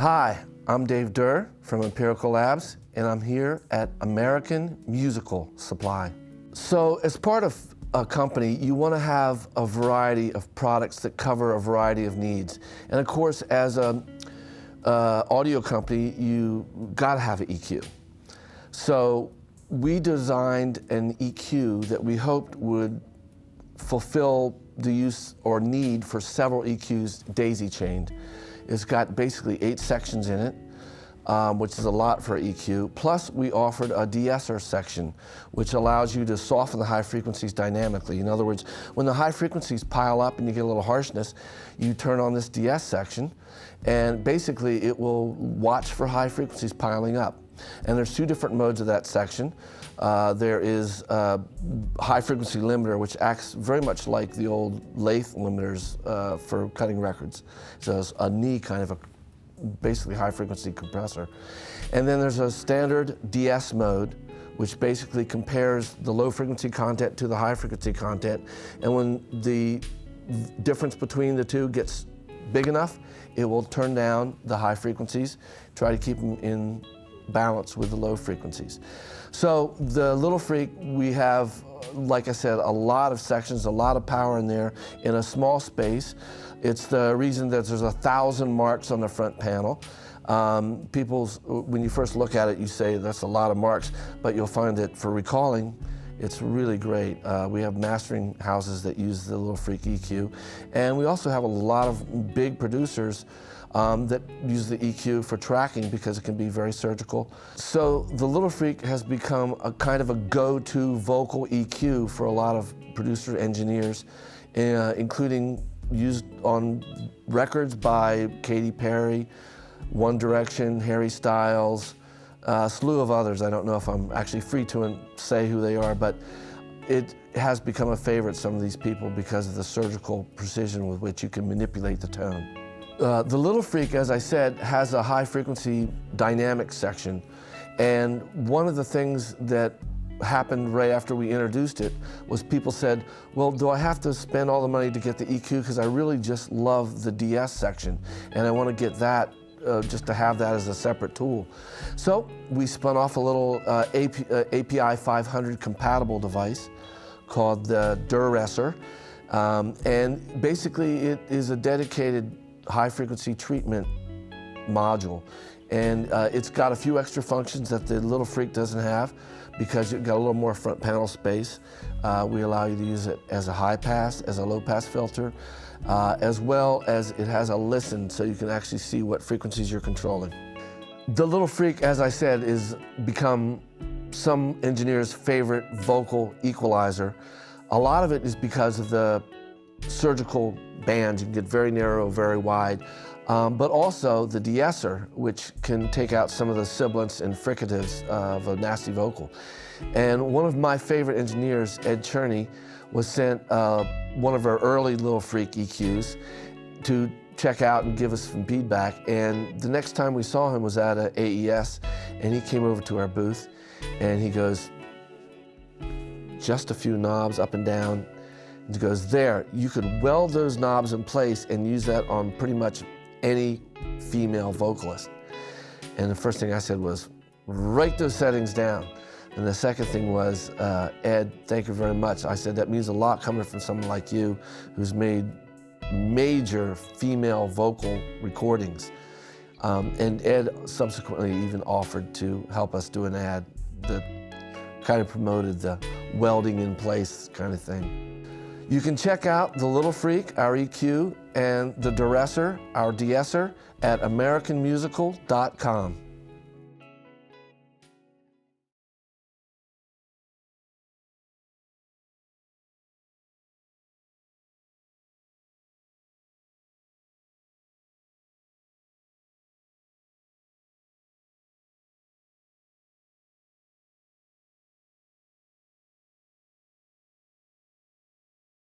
Hi, I'm Dave Derr from Empirical Labs, and I'm here at American Musical Supply. So as part of a company, you want to have a variety of products that cover a variety of needs. And of course, as an audio company, you got to have an EQ. So we designed an EQ that we hoped would fulfill the use or need for several EQs daisy-chained. It's got basically 8 sections in it, which is a lot for EQ. Plus, we offered a de-esser section, which allows you to soften the high frequencies dynamically. In other words, when the high frequencies pile up and you get a little harshness, you turn on this de-ess section, and basically it will watch for high frequencies piling up. And there's 2 different modes of that section. There is a high frequency limiter, which acts very much like the old lathe limiters for cutting records. So it's a knee kind of a basically high frequency compressor. And then there's a standard de-ess mode, which basically compares the low frequency content to the high frequency content. And when the difference between the two gets big enough, it will turn down the high frequencies, try to keep them in balance with the low frequencies. So the Lil FrEQ, we have, like I said, a lot of sections, a lot of power in there in a small space. It's the reason that there's 1,000 marks on the front panel. When you first look at it, you say that's a lot of marks, but you'll find that for recalling, it's really great. We have mastering houses that use the Lil FrEQ EQ, and we also have a lot of big producers that use the EQ for tracking because it can be very surgical. So the Lil FrEQ has become a kind of a go-to vocal EQ for a lot of producer engineers, including used on records by Katy Perry, One Direction, Harry Styles, a slew of others. I don't know if I'm actually free to say who they are, but it has become a favorite, some of these people, because of the surgical precision with which you can manipulate the tone. The Lil FrEQ, as I said, has a high frequency dynamic section. And one of the things that happened right after we introduced it was people said, well, do I have to spend all the money to get the EQ? Because I really just love the de-ess section, and I want to get that just to have that as a separate tool. So we spun off a little API 500 compatible device called the Derr. And basically it is a dedicated high frequency treatment module. And it's got a few extra functions that the Lil FrEQ doesn't have because you've got a little more front panel space. We allow you to use it as a high pass, as a low pass filter, as well as it has a listen so you can actually see what frequencies you're controlling. The Lil FrEQ, as I said, is become some engineers' favorite vocal equalizer. A lot of it is because of the surgical bands. You can get very narrow, very wide, but also the de-esser, which can take out some of the sibilants and fricatives of a nasty vocal. And one of my favorite engineers, Ed Cherney, was sent one of our early Lil FrEQ EQs to check out and give us some feedback. And the next time we saw him was at a AES, and he came over to our booth, and he goes, just a few knobs up and down. And he goes, there, you could weld those knobs in place and use that on pretty much any female vocalist. And the first thing I said was, write those settings down. And the second thing was, Ed, thank you very much. I said, that means a lot coming from someone like you who's made major female vocal recordings. And Ed subsequently even offered to help us do an ad that kind of promoted the welding in place kind of thing. You can check out the Lil FrEQ, our EQ, and the Derr, our de-esser, at AmericanMusical.com.